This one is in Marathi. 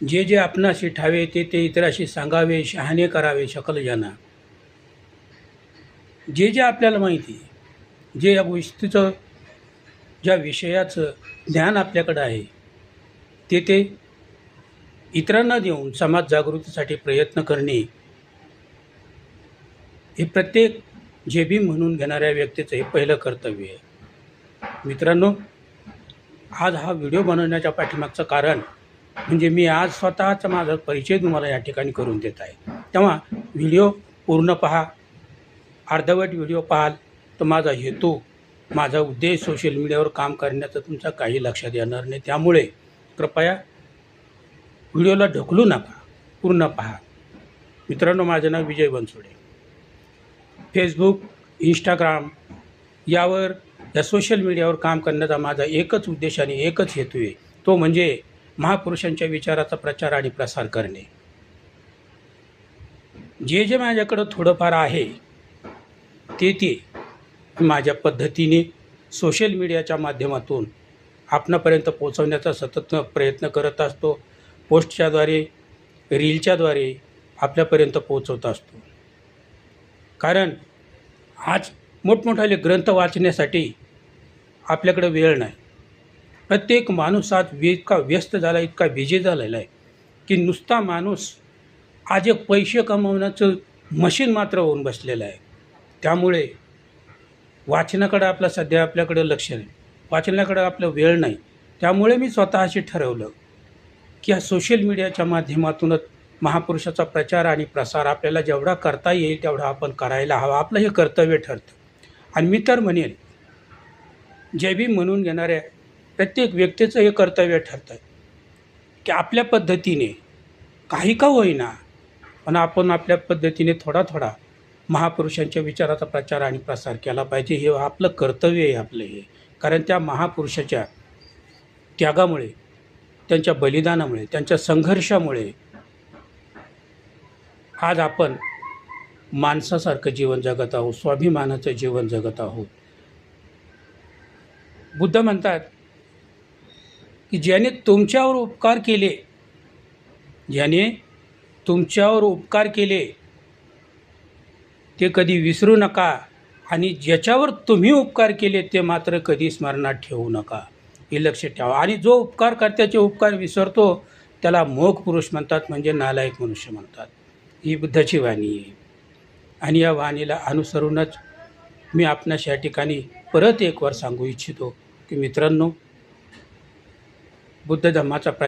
जे जे आपणाशी ठावे ते ते इतराशी सांगावे, शहाणे करावे सकल जना. जे जे आपल्याला माहिती आहे, जे या गोष्टीचं, ज्या विषयाचं ज्ञान आपल्याकडं आहे, ते ते इतरांना देऊन समाज जागृतीसाठी प्रयत्न करणे हे प्रत्येक जे बी म्हणून घेणाऱ्या व्यक्तीचं हे पहिलं कर्तव्य आहे. मित्रांनो, आज हा व्हिडिओ बनवण्याच्या पाठीमागचं कारण म्हणजे मी आज स्वतःचा माझा परिचय तुम्हाला या ठिकाणी करून देत आहे. तेव्हा व्हिडिओ पूर्ण पहा. अर्धवट व्हिडिओ पाहाल तर माझा हेतू, माझा उद्देश सोशल मीडियावर काम करण्याचं तुमचा काही लक्षात येणार नाही. त्यामुळे कृपया व्हिडिओला ढकलू नका, पूर्ण पहा. मित्रांनो, माझं नाव विजय बनसोडे. फेसबुक, इंस्टाग्राम यावर या सोशल मीडियावर काम करण्याचा माझा एकच उद्देश आणि एकच हेतू आहे, तो म्हणजे महापुरुषांच्या विचाराचा प्रचार आणि प्रसार करणे. जे जे माझ्याकडं थोडंफार आहे ते माझ्या पद्धतीने सोशल मीडियाच्या माध्यमातून आपणापर्यंत पोहोचवण्याचा सतत प्रयत्न करत असतो. पोस्टच्याद्वारे, रीलच्याद्वारे आपल्यापर्यंत पोहोचवत असतो. कारण आज मोठमोठाले ग्रंथ वाचण्यासाठी आपल्याकडे वेळ नाही. प्रत्येक माणूस आज इतका व्यस्त झाला, इतका बिझी झालेला आहे की नुसता माणूस आज एक पैसे कमवण्याचं मशीन मात्र होऊन बसलेलं आहे. त्यामुळे वाचनाकडं आपल्याकडं लक्ष नाही, वाचनाकडं आपलं वेळ नाही. त्यामुळे मी स्वतःशी ठरवलं की या सोशल मीडियाच्या माध्यमातूनच महापुरुषाचा प्रचार आणि प्रसार आपल्याला जेवढा करता येईल तेवढा आपण करायला हवा. आपलं हे कर्तव्य ठरतं. आणि मी तर म्हणेन, जे बी म्हणून घेणाऱ्या प्रत्येक व्यक्तीचं हे कर्तव्य ठरतं की आपल्या पद्धतीने काही का होईना, पण आपण आपल्या पद्धतीने थोडा थोडा महापुरुषांच्या विचाराचा प्रचार आणि प्रसार केला पाहिजे. हे आपलं कर्तव्य आहे आपलं हे. कारण त्या महापुरुषाच्या त्यागामुळे, त्यांच्या बलिदानामुळे, त्यांच्या संघर्षामुळे आज आपण माणसासारखं जीवन जगत आहोत, स्वाभिमानाचं जीवन जगत आहोत. बुद्ध म्हणतात की ज्याने तुमच्यावर उपकार केले, ज्याने तुमच्यावर उपकार केले ते कधी विसरू नका, आणि ज्याच्यावर तुम्ही उपकार केले ते मात्र कधी स्मरणात ठेवू नका. हे लक्षात ठेवा. आणि जो उपकार कर्त्याचे उपकार विसरतो त्याला मोघ पुरुष म्हणतात, म्हणजे नालायक मनुष्य म्हणतात. ही बुद्धाची वाणी आहे. आणि या वाणीला अनुसरूनच मी आपणास या ठिकाणी परत एक वार सांगू इच्छितो की मित्रांनो, बुद्ध धम्माचा